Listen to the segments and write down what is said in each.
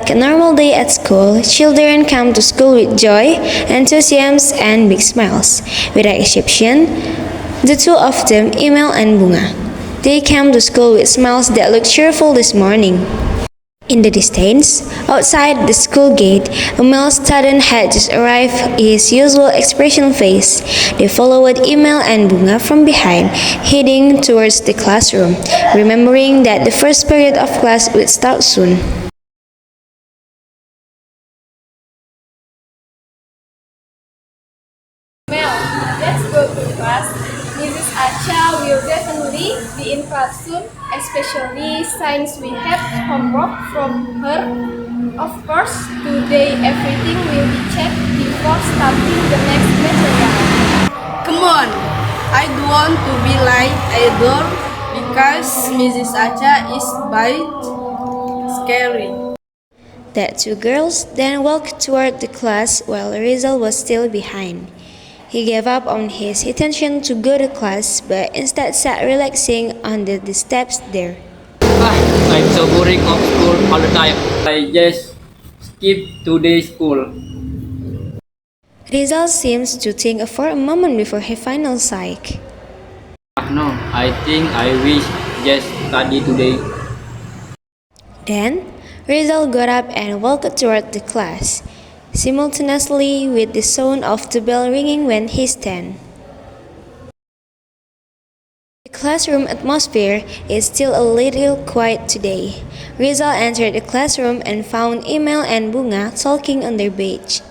Like a normal day at school, children come to school with joy, enthusiasm, and big smiles. Without exception, the two of them, Emil and Bunga. They came to school with smiles that looked cheerful this morning. In the distance, outside the school gate, Emil's student had just arrived, his usual expression face. They followed Emil and Bunga from behind, heading towards the classroom, remembering that the first period of class would start soon. Mel, let's go to class. Mrs. Acha will definitely be in class soon, especially since we have homework from her. Of course, today everything will be checked before starting the next material. Come on, I don't want to be like Ador because Mrs. Acha is bit scary. The two girls then walked toward the class while Rizal was still behind. He gave up on his intention to go to class but instead sat relaxing on the steps there. I'm so boring of school all the time. I just skip today's school. Rizal seems to think for a moment before he finally sighed. No, I think I wish just study today. Then, Rizal got up and walked toward the class, simultaneously with the sound of the bell ringing when he stand. The classroom atmosphere is still a little quiet today. Rizal entered the classroom and found Emil and Bunga talking on their bench.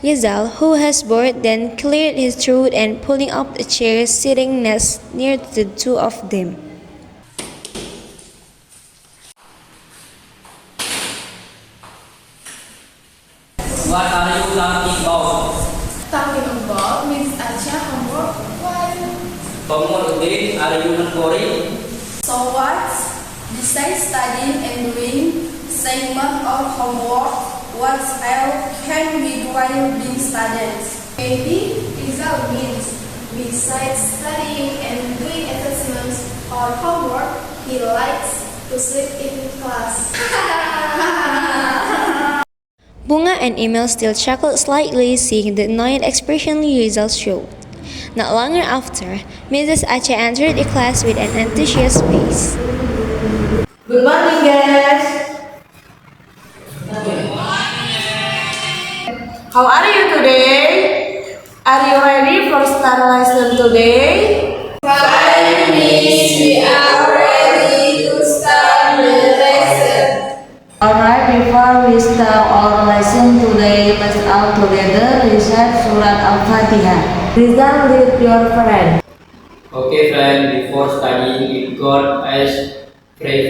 Rizal, who has bored, then cleared his throat and pulling up a chair sitting near the two of them. What are you talking about? Talking about Mrs. Acha homework. Why? Homework again? Are you not boring? So what? Besides studying and doing segment of homework, what else can we do while being students? Maybe result means besides studying and doing assessments or homework, he likes to sleep in class. Bunga and Emil still chuckled slightly, seeing the annoyed expression Rizal showed. Not long after, Mrs. Acha entered the class with an enthusiastic face. Good morning, guys. How are you today? Are you ready for start lesson today? Fine, Miss. We are ready to start the lesson. Alright, before we start our lesson today, let's all together recite Surat Al-Fatihah. Rizal, lead your friend. Okay, friend. Before studying with God, as pray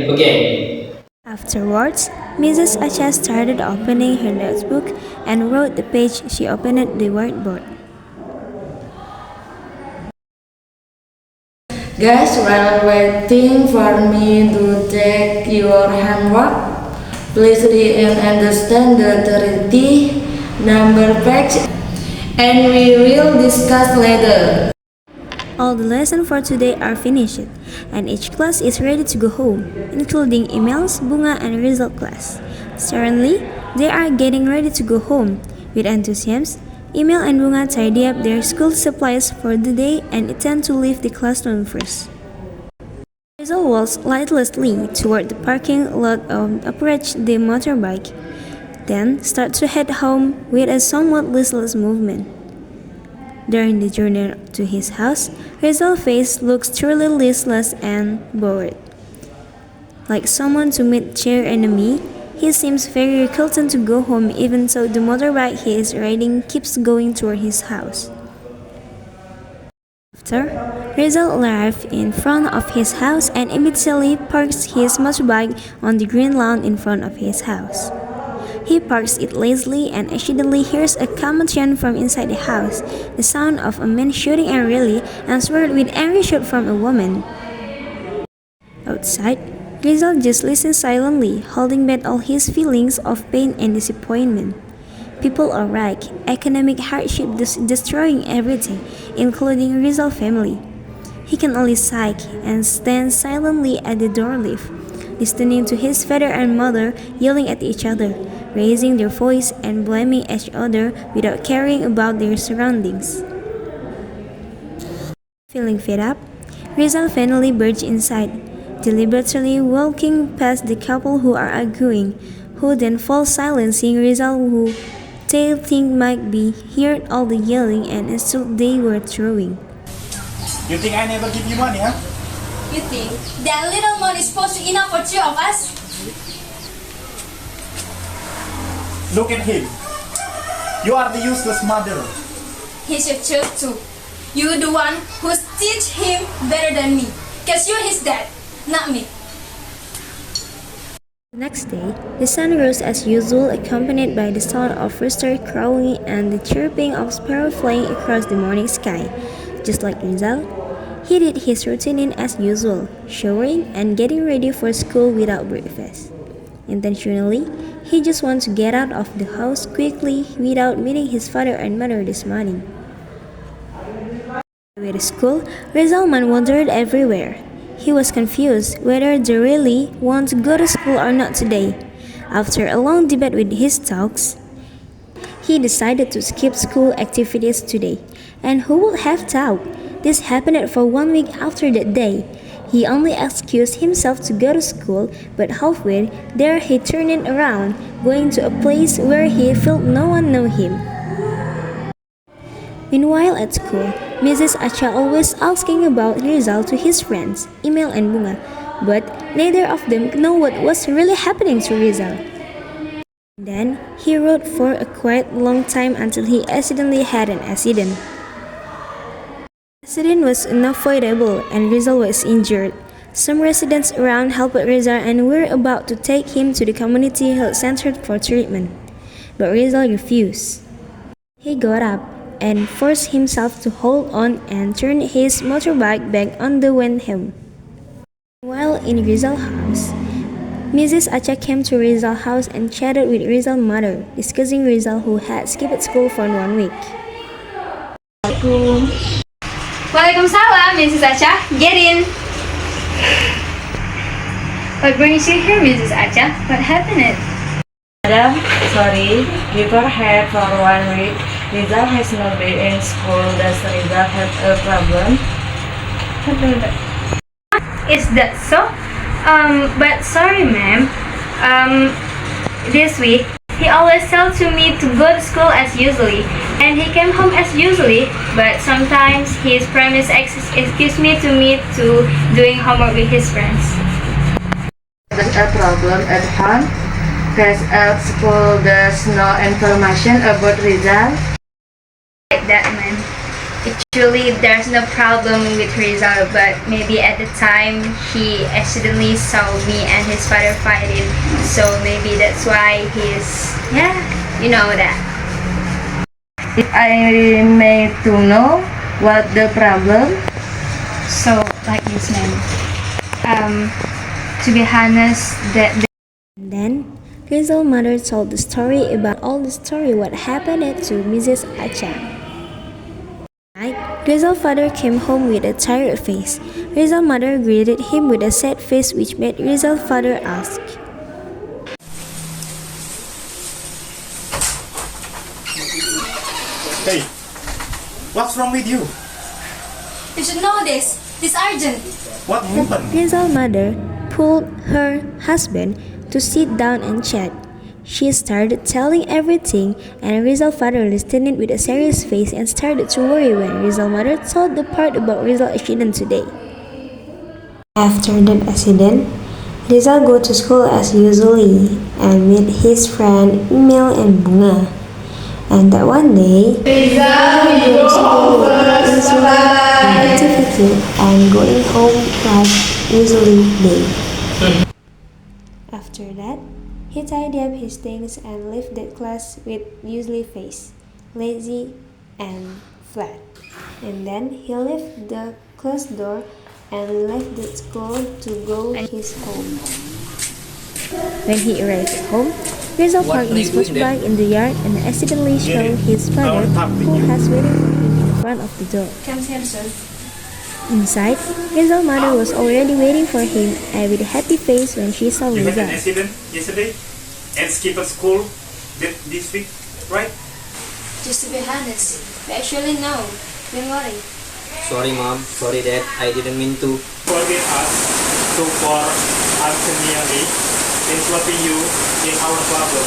begin. Afterwards, Mrs. Acha started opening her notebook and wrote the page she opened the whiteboard. Guys, while waiting for me to take your homework, please read and understand the 30 number page and we will discuss later. All the lessons for today are finished, and each class is ready to go home, including Emil's, Bunga, and Rizal class. Suddenly, they are getting ready to go home. With enthusiasm, Emil and Bunga tidy up their school supplies for the day and intend to leave the classroom first. Rizal walks lightly toward the parking lot and approached the motorbike, then starts to head home with a somewhat listless movement. During the journey to his house, Rizal's face looks truly listless and bored. Like someone to meet their enemy, he seems very reluctant to go home even though the motorbike he is riding keeps going toward his house. After, Rizal arrives in front of his house and immediately parks his motorbike on the green lawn in front of his house. He parks it lazily and accidentally hears a commotion from inside the house, the sound of a man shouting angrily and swirled with angry shout from a woman. Outside, Rizal just listens silently, holding back all his feelings of pain and disappointment. People are right, economic hardship destroying everything, including Rizal's family. He can only sigh and stand silently at the doorleaf, listening to his father and mother yelling at each other, raising their voice and blaming each other without caring about their surroundings. Feeling fed up, Rizal finally barged inside, deliberately walking past the couple who are arguing, who then fall silent seeing Rizal who they think might be heard all the yelling and insult they were throwing. You think I never give you money, huh? You think that little money is supposed to be enough for two of us? Look at him. You are the useless mother. He's your child too. You're the one who's teach him better than me. Cause you're his dad, not me. The next day, the sun rose as usual, accompanied by the sound of rooster crowing and the chirping of sparrows flying across the morning sky. Just like Rizal, he did his routine as usual, showering and getting ready for school without breakfast. Intentionally, he just wants to get out of the house quickly without meeting his father and mother this morning. On the way to school, Rizalman wandered everywhere. He was confused whether they really want to go to school or not today. After a long debate with his dogs, he decided to skip school activities today. And who would have thought? This happened for 1 week after that day. He only excused himself to go to school, but halfway there he turned it around, going to a place where he felt no one knew him. Meanwhile at school, Mrs. Acha always asking about Rizal to his friends, Emil and Bunga, but neither of them know what was really happening to Rizal. Then he rode for a quite long time until he accidentally had an accident. The accident was unavoidable and Rizal was injured. Some residents around helped Rizal and were about to take him to the community health center for treatment, but Rizal refused. He got up and forced himself to hold on and turn his motorbike back on the way home. While in Rizal's house, Mrs. Acha came to Rizal's house and chatted with Rizal's mother, discussing Rizal who had skipped school for 1 week. Waalaikumsalam, Mrs. Acha. Get in. What brings you here, Mrs. Acha? What happened? Madam, sorry, before her for 1 week, Rizal has not been in school. Does Rizal have a problem? Is that so? But sorry, ma'am. This week, he always tells to me to go to school as usually, and he came home as usually, but sometimes his promise excuse me to meet to doing homework with his friends. There's a problem at home? Because at school there's no information about Rizal? Like that, man. Actually, there's no problem with Rizal, but maybe at the time he accidentally saw me and his father fighting, so maybe that's why he's, yeah, you know that. If I may to know what the problem? So, like this, man. To be honest, And then, Rizal's mother told the story about all the story what happened to Mrs. Acha. Rizal's father came home with a tired face. Rizal's mother greeted him with a sad face which made Rizal's father ask, Hey, what's wrong with you? You should know this. This urgent. What happened? Rizal's mother pulled her husband to sit down and chat. She started telling everything, and Rizal's father listened with a serious face and started to worry when Rizal's mother told the part about Rizal's accident today. After that accident, Rizal go to school as usually and meet his friend Emil and Bunga. And that one day, Rizal go to school with usual activity and going home like usually day. After that, he tidied up his things and left that class with usually face, lazy and flat. And then he left the class door and left the school to go his home. When he arrived at home, Rizal parked his motorbike in the yard and accidentally showed his father, who has waiting for him in front of the door. Come here, sir. Inside, Rizal's mother was already waiting for him and with a happy face when she saw You had Rizal. an accident yesterday and skipped school this week, right? Just to be honest, we actually know. Don't worry. Sorry mom, sorry dad, I didn't mean to. Forgive us so for uncertainty in helping you in our problem.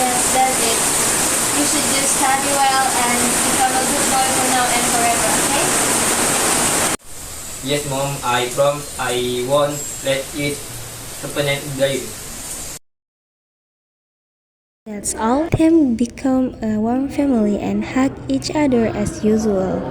Yes, that's it. You should just study well and become a good boy for now and forever, okay? Yes mom, I promise I won't let it happen again. That's all. Them become a warm family and hug each other as usual.